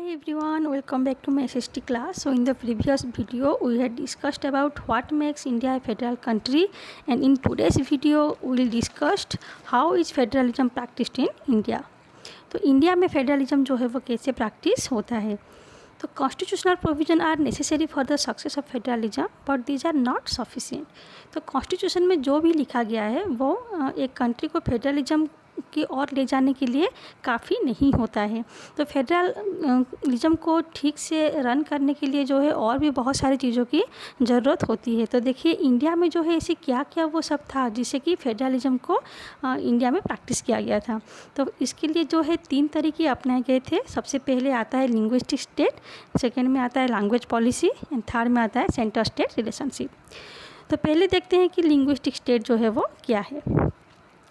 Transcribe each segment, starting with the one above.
everyone, welcome back to my SST class. So in the previous video we had discussed about what makes India a federal country, and in today's video we will discuss how is federalism practiced in India. तो India में federalism जो है वो कैसे practice होता है. तो constitutional provision are necessary for the success of federalism but these are not sufficient. तो कॉन्स्टिट्यूशन में जो भी लिखा गया है वो एक कंट्री को फेडरलिज्म की ओर ले जाने के लिए काफ़ी नहीं होता है. तो फेडरलिज्म को ठीक से रन करने के लिए जो है और भी बहुत सारी चीज़ों की ज़रूरत होती है. तो देखिए इंडिया में जो है ऐसे क्या क्या वो सब था जिससे कि फेडरलिज्म को इंडिया में प्रैक्टिस किया गया था. तो इसके लिए जो है 3 तरीके अपनाए गए थे. सबसे पहले आता है लिंग्विस्टिक स्टेट, सेकेंड में आता है लैंग्वेज पॉलिसी एंड थर्ड में आता है सेंटर स्टेट रिलेशनशिप. तो पहले देखते हैं कि लिंग्विस्टिक स्टेट जो है वो क्या है.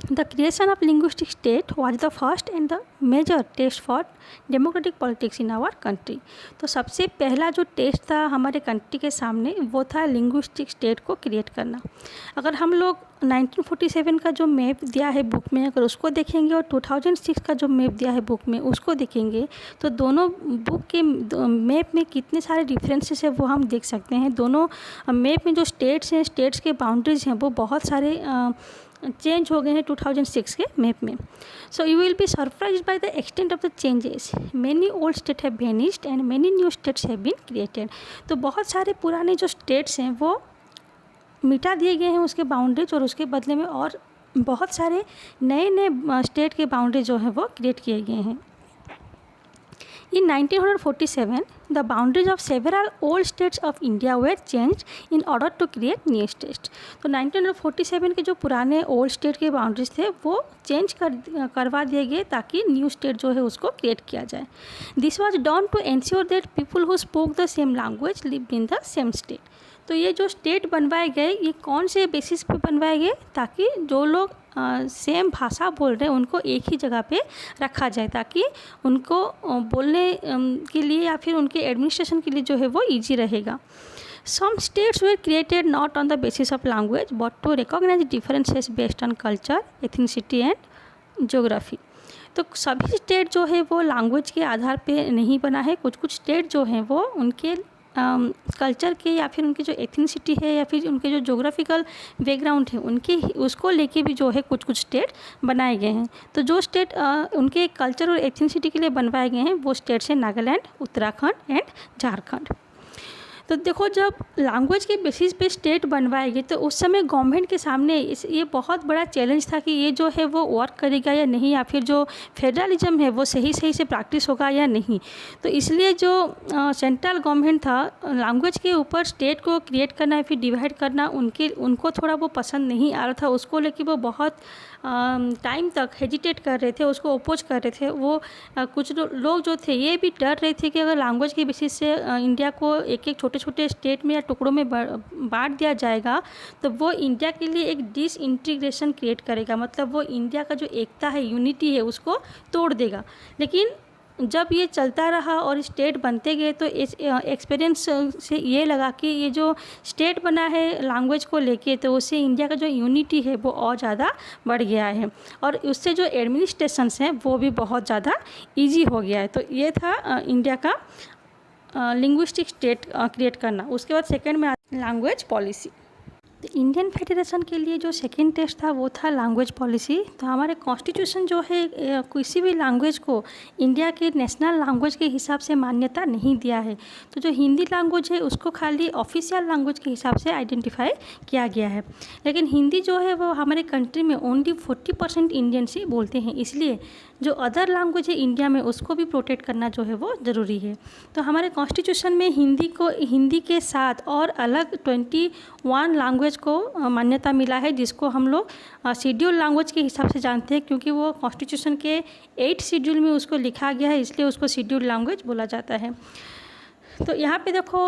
The creation of linguistic state was the first and the major test for democratic politics in our country. तो सबसे पहला जो टेस्ट था हमारे कंट्री के सामने वो था लिंग्विस्टिक स्टेट को क्रिएट करना. अगर हम लोग 1947 का जो मैप दिया है बुक में अगर उसको देखेंगे और 2006 का जो मैप दिया है बुक में उसको देखेंगे तो दोनों बुक के मैप में कितने सारे डिफरेंसेस है वो हम देख सकते हैं. दोनों मैप में जो स्टेट्स हैं, स्टेट्स के बाउंड्रीज हैं वो बहुत सारे चेंज हो गए हैं 2006 के मैप में. So you will be surprise by the extent of the changes. Many old state have vanished and many new states have been created. तो बहुत सारे पुराने जो स्टेट्स हैं वो मिटा दिए गए हैं उसके बाउंड्रीज और उसके बदले में और बहुत सारे नए नए स्टेट के बाउंड्री जो हैं वो क्रिएट किए गए हैं. In 1947, the boundaries of several old states of India were changed in order to create new states. तो 1947 के जो पुराने ओल्ड स्टेट के बाउंड्रीज थे वो चेंज करवा दिए गए ताकि न्यू स्टेट जो है उसको क्रिएट किया जाए. This was done to ensure that people who spoke the same language lived in the same state. तो ये जो स्टेट बनवाए गए ये कौन से बेसिस पे बनवाए गए ताकि जो लोग सेम भाषा बोल रहे हैं उनको एक ही जगह पे रखा जाए ताकि उनको बोलने के लिए या फिर उनके एडमिनिस्ट्रेशन के लिए जो है वो इजी रहेगा. Some states were created not on the basis of language but to recognise differences based on culture, ethnicity and geography. तो सभी स्टेट जो है वो लैंग्वेज के आधार पे नहीं बना है. कुछ कुछ स्टेट जो हैं वो उनके कल्चर के या फिर उनकी जो एथनिसिटी है या फिर उनके जो जोग्राफिकल बैकग्राउंड है उनके उसको लेके भी जो है कुछ कुछ स्टेट बनाए गए हैं. तो जो स्टेट उनके कल्चर और एथनिसिटी के लिए बनवाए गए हैं वो स्टेट्स हैं नागालैंड, उत्तराखंड एंड झारखंड. तो देखो जब लैंग्वेज के बेसिस पे स्टेट बनवाए गए तो उस समय गवर्नमेंट के सामने ये बहुत बड़ा चैलेंज था कि ये जो है वो वर्क करेगा या नहीं या फिर जो फेडरलिज्म है वो सही से प्रैक्टिस होगा या नहीं. तो इसलिए जो सेंट्रल गवर्नमेंट था लैंग्वेज के ऊपर स्टेट को क्रिएट करना या फिर डिवाइड करना उनको थोड़ा वो पसंद नहीं आ रहा था. उसको लेके वो बहुत टाइम तक हेजिटेट कर रहे थे, उसको अपोज कर रहे थे. वो कुछ लोग जो थे ये भी डर रहे थे कि अगर लैंग्वेज के बेसिस से इंडिया को एक एक छोटे छोटे स्टेट में या टुकड़ों में बांट दिया जाएगा तो वो इंडिया के लिए एक डिसइंटीग्रेशन क्रिएट करेगा. मतलब वो इंडिया का जो एकता है, यूनिटी है, उसको तोड़ देगा. लेकिन जब ये चलता रहा और स्टेट बनते गए तो इस एक्सपीरियंस से ये लगा कि ये जो स्टेट बना है लैंग्वेज को लेके तो उससे इंडिया का जो यूनिटी है वो और ज़्यादा बढ़ गया है और उससे जो एडमिनिस्ट्रेशंस हैं वो भी बहुत ज़्यादा इजी हो गया है. तो ये था इंडिया का लिंग्विस्टिक स्टेट क्रिएट करना. उसके बाद सेकेंड में लैंग्वेज पॉलिसी. तो इंडियन फेडरेशन के लिए जो सेकेंड टेस्ट था वो था लैंग्वेज पॉलिसी. तो हमारे कॉन्स्टिट्यूशन जो है किसी भी लैंग्वेज को इंडिया के नेशनल लैंग्वेज के हिसाब से मान्यता नहीं दिया है. तो जो हिंदी लैंग्वेज है उसको खाली ऑफिशियल लैंग्वेज के हिसाब से आइडेंटिफाई किया गया है. लेकिन हिंदी जो है वो हमारे कंट्री में ओनली 40% इंडियंस ही बोलते हैं. इसलिए जो अदर लैंग्वेज है इंडिया में उसको भी प्रोटेक्ट करना जो है वो ज़रूरी है. तो हमारे कॉन्स्टिट्यूशन में हिंदी के साथ और अलग 21 लैंग्वेज को मान्यता मिला है जिसको हम लोग शेड्यूल लैंग्वेज के हिसाब से जानते हैं क्योंकि वो कॉन्स्टिट्यूशन के 8 शेड्यूल में उसको लिखा गया है इसलिए उसको शेड्यूल लैंग्वेज बोला जाता है. तो यहाँ पे देखो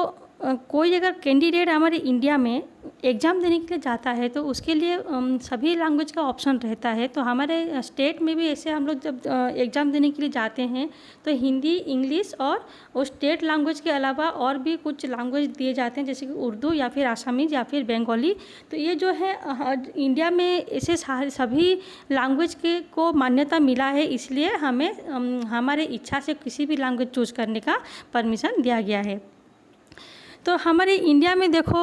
कोई अगर कैंडिडेट हमारे इंडिया में एग्ज़ाम देने के लिए जाता है तो उसके लिए सभी लैंग्वेज का ऑप्शन रहता है। तो हमारे स्टेट में भी ऐसे हम लोग जब एग्ज़ाम देने के लिए जाते हैं तो हिंदी, इंग्लिश और उस स्टेट लैंग्वेज के अलावा और भी कुछ लैंग्वेज दिए जाते हैं, जैसे कि उर्दू या फिर आसामीज़ या फिर बंगाली। तो ये जो है इंडिया में ऐसे सभी लैंग्वेज के को मान्यता मिला है, इसलिए हमें हमारे इच्छा से किसी भी लैंग्वेज चूज़ करने का परमिशन दिया गया है। तो हमारे इंडिया में देखो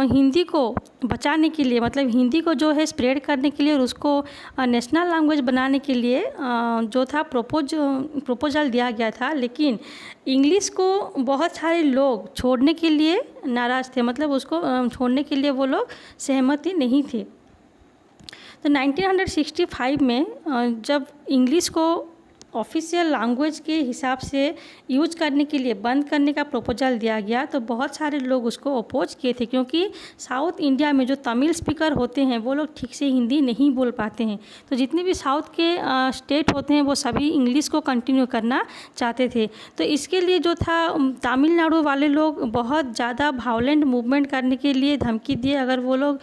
हिंदी को बचाने के लिए, मतलब हिंदी को जो है स्प्रेड करने के लिए और उसको नेशनल लैंग्वेज बनाने के लिए जो था प्रपोजल दिया गया था, लेकिन इंग्लिश को बहुत सारे लोग छोड़ने के लिए नाराज़ थे, मतलब उसको छोड़ने के लिए वो लोग सहमति नहीं थे। तो 1965 में जब इंग्लिश को ऑफिशियल लैंग्वेज के हिसाब से यूज करने के लिए बंद करने का प्रपोजल दिया गया, तो बहुत सारे लोग उसको अपोज किए थे, क्योंकि साउथ इंडिया में जो तमिल स्पीकर होते हैं वो लोग ठीक से हिंदी नहीं बोल पाते हैं। तो जितने भी साउथ के स्टेट होते हैं वो सभी इंग्लिश को कंटिन्यू करना चाहते थे। तो इसके लिए जो था तमिलनाडु वाले लोग बहुत ज़्यादा वायलेंट मूवमेंट करने के लिए धमकी दिए, अगर वो लोग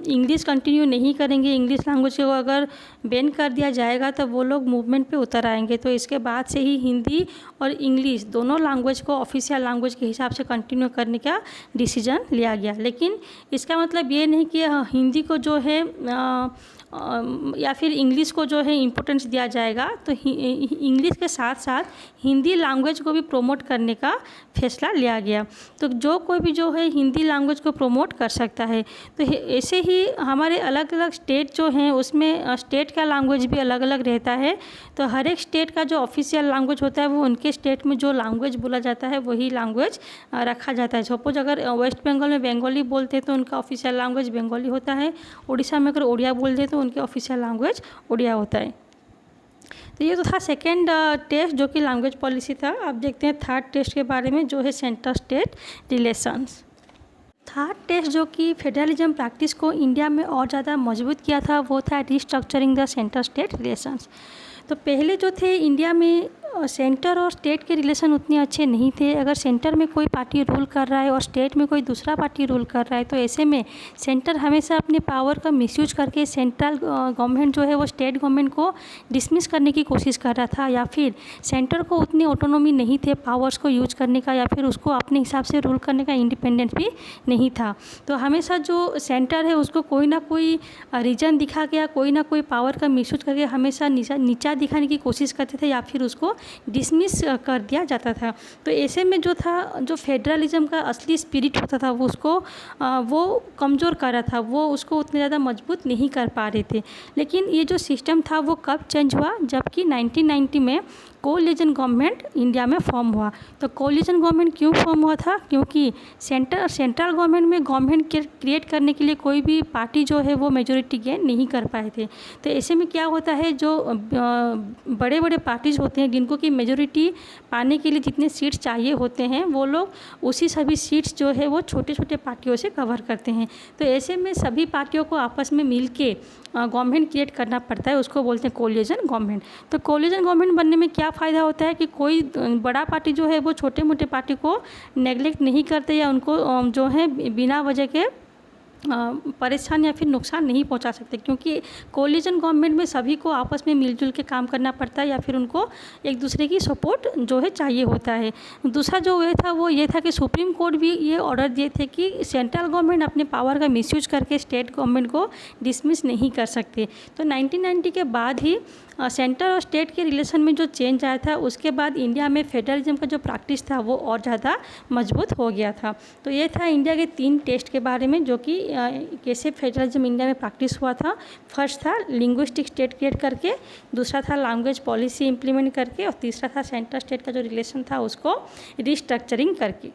इंग्लिश कंटिन्यू नहीं करेंगे, इंग्लिश लैंग्वेज को अगर बैन कर दिया जाएगा तो वो लोग मूवमेंट पे उतर आएंगे। तो इसके बाद से ही हिंदी और इंग्लिश दोनों लैंग्वेज को ऑफिशियल लैंग्वेज के हिसाब से कंटिन्यू करने का डिसीजन लिया गया। लेकिन इसका मतलब ये नहीं कि हिंदी को जो है या फिर इंग्लिश को जो है इम्पोर्टेंस दिया जाएगा। तो इंग्लिश के साथ साथ हिंदी लैंग्वेज को भी प्रमोट करने का फैसला लिया गया। तो जो कोई भी जो है हिंदी लैंग्वेज को प्रमोट कर सकता है। तो ऐसे ही हमारे अलग अलग स्टेट जो हैं उसमें स्टेट का लैंग्वेज भी अलग अलग रहता है। तो हर एक स्टेट का जो ऑफिशियल लैंग्वेज होता है वो उनके स्टेट में जो लैंग्वेज बोला जाता है वही लैंग्वेज रखा जाता है। सपोज अगर वेस्ट बंगाल में बंगाली बोलते हैं तो उनका ऑफिशियल लैंग्वेज बंगाली होता है। उड़ीसा में अगर उड़िया बोलते हैं तो उनके ऑफिशियल लैंग्वेज उड़िया होता है। तो ये तो था सेकेंड टेस्ट जो कि लैंग्वेज पॉलिसी था। अब देखते हैं थर्ड टेस्ट के बारे में, जो है centre state relations. Third test जो कि फेडरलिज्म प्रैक्टिस को इंडिया में और ज़्यादा मजबूत किया था वो था restructuring the centre state relations. तो पहले जो थे इंडिया में सेंटर और स्टेट के रिलेशन उतने अच्छे नहीं थे। अगर सेंटर में कोई पार्टी रूल कर रहा है और स्टेट में कोई दूसरा पार्टी रूल कर रहा है तो ऐसे में सेंटर हमेशा अपने पावर का मिसयूज करके सेंट्रल गवर्नमेंट जो है वो स्टेट गवर्नमेंट को डिसमिस करने की कोशिश कर रहा था, या फिर सेंटर को उतनी ऑटोनॉमी नहीं थे पावर्स को यूज करने का, या फिर उसको अपने हिसाब से रूल करने का इंडिपेंडेंस भी नहीं था। तो हमेशा जो सेंटर है उसको कोई ना कोई रीजन दिखा के या कोई ना कोई पावर का मिसयूज करके हमेशा नीचा दिखाने की कोशिश करते थे, या फिर उसको डिसमिस कर दिया जाता था। तो ऐसे में जो था, जो फेडरलिज्म का असली स्पिरिट होता था वो उसको वो कमज़ोर कर रहा था, वो उसको उतने ज़्यादा मजबूत नहीं कर पा रहे थे। लेकिन ये जो सिस्टम था वो कब चेंज हुआ, जबकि 1990 में कोलिजन गवर्नमेंट इंडिया में फॉर्म हुआ। तो कोलिजन गवर्नमेंट क्यों फॉर्म हुआ था, क्योंकि सेंट्रल गवर्नमेंट में गवर्नमेंट क्रिएट करने के लिए कोई भी पार्टी जो है वो मेजोरिटी गेन नहीं कर पाए थे। तो ऐसे में क्या होता है, जो बड़े बड़े पार्टीज होते हैं जिनको कि मेजोरिटी पाने के लिए जितने सीट्स चाहिए होते हैं वो लोग उसी सभी सीट्स जो है वो छोटे छोटे पार्टियों से कवर करते हैं। तो ऐसे में सभी पार्टियों को आपस में मिल के गवर्नमेंट क्रिएट करना पड़ता है, उसको बोलते हैं कोलिजन गवर्नमेंट। तो कोलिजन गवर्नमेंट बनने में क्या फ़ायदा होता है कि कोई बड़ा पार्टी जो है वो छोटे मोटे पार्टी को नेगलेक्ट नहीं करते या उनको जो है बिना वजह के परेशान या फिर नुकसान नहीं पहुंचा सकते, क्योंकि कोलिजन गवर्नमेंट में सभी को आपस में मिलजुल के काम करना पड़ता है या फिर उनको एक दूसरे की सपोर्ट जो है चाहिए होता है। दूसरा जो वे था वो ये था कि सुप्रीम कोर्ट भी ये ऑर्डर दिए थे कि सेंट्रल गवर्नमेंट अपने पावर का मिसयूज करके स्टेट गवर्नमेंट को डिसमिस नहीं कर सकते। तो 1990 के बाद ही सेंटर और स्टेट के रिलेशन में जो चेंज आया था उसके बाद इंडिया में फेडरलिज्म का जो प्रैक्टिस था वो और ज़्यादा मजबूत हो गया था। तो ये था इंडिया के 3 टेस्ट के बारे में जो कि कैसे फेडरलिज्म इंडिया में प्रैक्टिस हुआ था। फर्स्ट था लिंग्विस्टिक स्टेट क्रिएट करके, दूसरा था लैंग्वेज पॉलिसी इंप्लीमेंट करके, और तीसरा था सेंटर स्टेट का जो रिलेशन था उसको रिस्ट्रक्चरिंग करके।